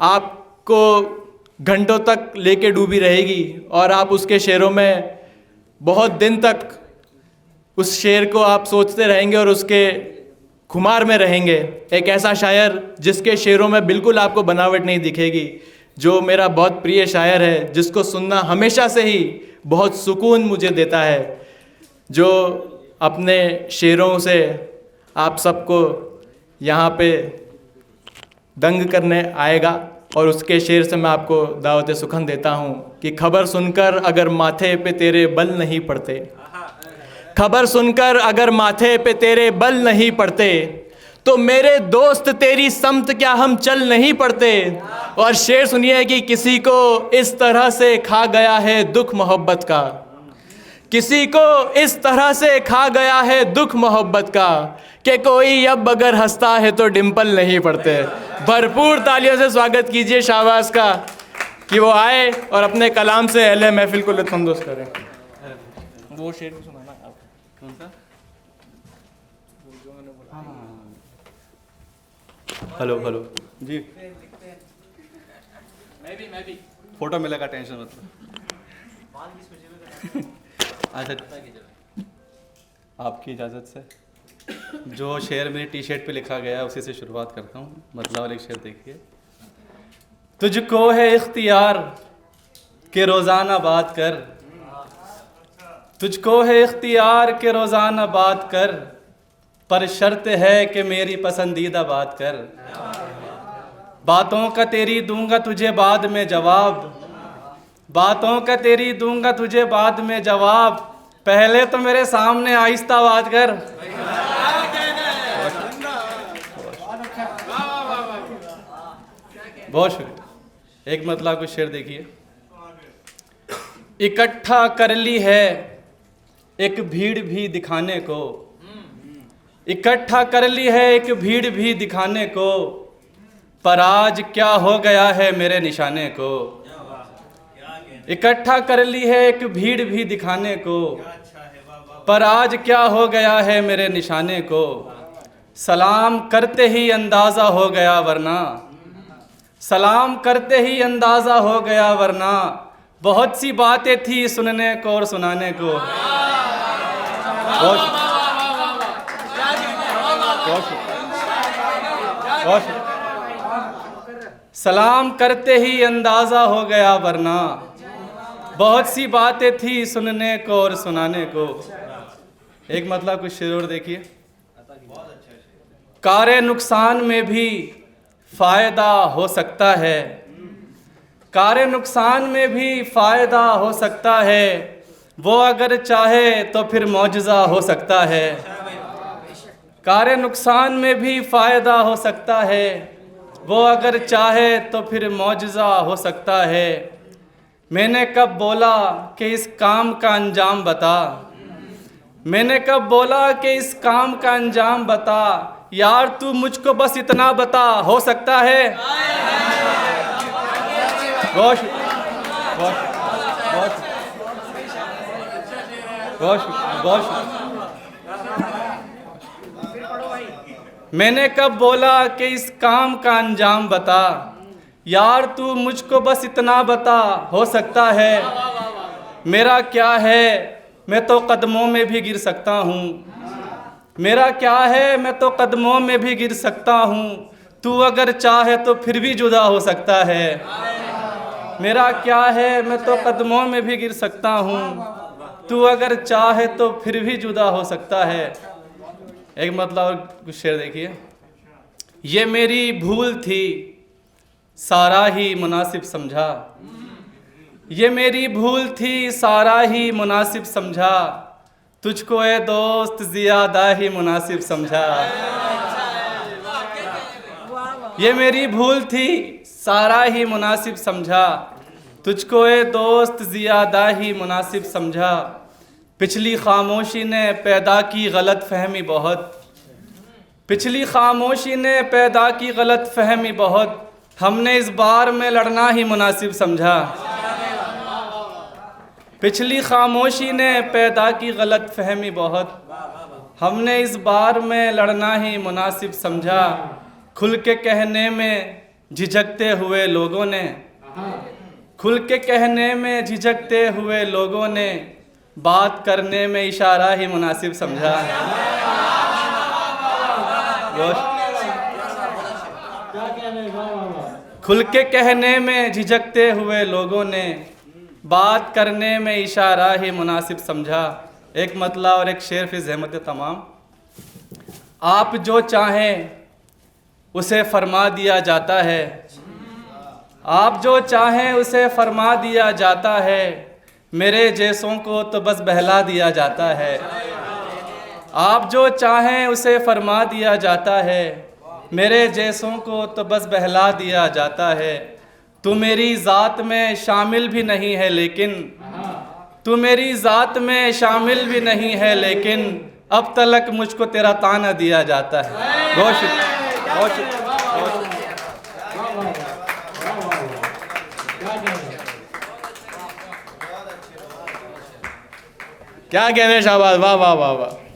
आपको घंटों तक लेके डूबी रहेगी और आप उसके शेरों में बहुत दिन तक उस शेर को आप सोचते रहेंगे और उसके खुमार में रहेंगे। एक ऐसा शायर जिसके शेरों में बिल्कुल आपको बनावट नहीं दिखेगी, जो मेरा बहुत प्रिय शायर है, जिसको सुनना हमेशा से ही बहुत सुकून मुझे देता है, जो अपने शेरों से आप सबको यहाँ पे दंग करने आएगा। और उसके शेर से मैं आपको दावत सुखन देता हूँ कि खबर सुनकर अगर माथे पे तेरे बल नहीं पड़ते, खबर सुनकर अगर माथे पे तेरे बल नहीं पड़ते, तो मेरे दोस्त तेरी समत क्या हम चल नहीं पड़ते। और शेर सुनिए कि किसी को इस तरह से खा गया है दुख मोहब्बत का, किसी को इस तरह से खा गया है दुख मोहब्बत का, कि कोई अब अगर हंसता है तो डिंपल नहीं पड़ते। भरपूर तालियों से स्वागत कीजिए शाहबाज का कि वो आए और अपने कलाम से अहले महफिल को लुत्फ़अंदोज़ करें। वो शेर भी सुनाना आप। कौन सा? हेलो हेलो जी, मैं भी फोटो मिलेगा, टेंशन मत लो। अच्छा, आपकी इजाज़त से जो शेर मेरी टी शर्ट पे लिखा गया है उसी से शुरुआत करता हूँ। मतलब वाले शेर देखिए। तुझको है इख्तियार के रोज़ाना बात कर, तुझको है इख्तियार के रोज़ाना बात कर, पर शर्त है कि मेरी पसंदीदा बात कर। बातों का तेरी दूंगा तुझे बाद में जवाब, बातों का तेरी दूंगा तुझे बाद में जवाब, पहले तो मेरे सामने आहिस्ता बात कर। बहुत शुक्रिया। एक मतलब कुछ शेर देखिए। इकट्ठा कर ली है एक भीड़ भी दिखाने को, इकट्ठा कर ली है एक भीड़ भी दिखाने को, पर आज क्या हो गया है मेरे निशाने को। इकट्ठा कर ली है एक भीड़ भी दिखाने को, पर आज क्या हो गया है मेरे निशाने को। सलाम करते ही अंदाज़ा हो गया वरना, सलाम करते ही अंदाज़ा हो गया वरना, बहुत सी बातें थी सुनने को और सुनाने को। सलाम करते ही अंदाज़ा हो गया वरना, बहुत सी बातें थी सुनने को और सुनाने को। एक मतलब कुछ शेर और देखिए। कारे नुकसान में भी फ़ायदा हो सकता है, कारे नुकसान में भी फ़ायदा हो सकता है, वो अगर चाहे तो फिर मौजज़ा हो सकता है। कारे नुकसान में भी फ़ायदा हो सकता है, वो अगर चाहे तो फिर मौजज़ा हो सकता है। मैंने कब बोला कि इस काम का अंजाम बता, मैंने कब बोला कि इस काम का अंजाम बता, यार तू मुझको बस इतना बता, हो सकता है। बहुत मैंने कब बोला कि इस काम का अंजाम बता, यार तू मुझको बस इतना बता, हो सकता है। मेरा क्या है मैं तो कदमों में भी गिर सकता हूँ, मेरा क्या है मैं तो कदमों में भी गिर सकता हूँ, तू अगर चाहे तो फिर भी जुदा हो सकता है। मेरा क्या है मैं तो कदमों में भी गिर सकता हूँ, तू अगर चाहे तो फिर भी जुदा हो सकता है। एक मतलब कुछ शेर देखिए। ये मेरी भूल थी सारा ही मुनासिब समझा, ये मेरी भूल थी सारा ही मुनासिब समझा, तुझको ए दोस्त ज़्यादा ही मुनासिब समझा। ये मेरी भूल थी सारा ही मुनासिब समझा, तुझको ए दोस्त ज़्यादा ही मुनासिब समझा। पिछली खामोशी ने पैदा की गलत फहमी बहुत, पिछली खामोशी ने पैदा की गलत फहमी बहुत, हमने इस बार में लड़ना ही मुनासिब समझा। पिछली खामोशी ने पैदा की गलत फहमी बहुत, हमने इस बार में लड़ना ही मुनासिब समझा। खुल के कहने में झिझकते हुए लोगों ने, खुल के कहने में झिझकते हुए लोगों ने, बात करने में इशारा ही मुनासिब समझा। खुल के कहने में झिझकते हुए लोगों ने, बात करने में इशारा ही मुनासिब समझा। एक मतला और एक शेर फिर ज़हमत तमाम। आप जो चाहें उसे फरमा दिया जाता है, आप जो चाहें उसे फरमा दिया जाता है, मेरे जैसों को तो बस बहला दिया जाता है। आप जो चाहें उसे फरमा दिया जाता है, मेरे जैसों को तो बस बहला दिया जाता है। तू मेरी ज़ात में शामिल भी नहीं है लेकिन, तू मेरी ज़ात में शामिल भी नहीं है लेकिन, अब तलक मुझको तेरा ताना दिया जाता है। बहुत शुक्रिया, बहुत शुक्रिया। क्या कहने शाहबाज, वाह वाह वाह वाह।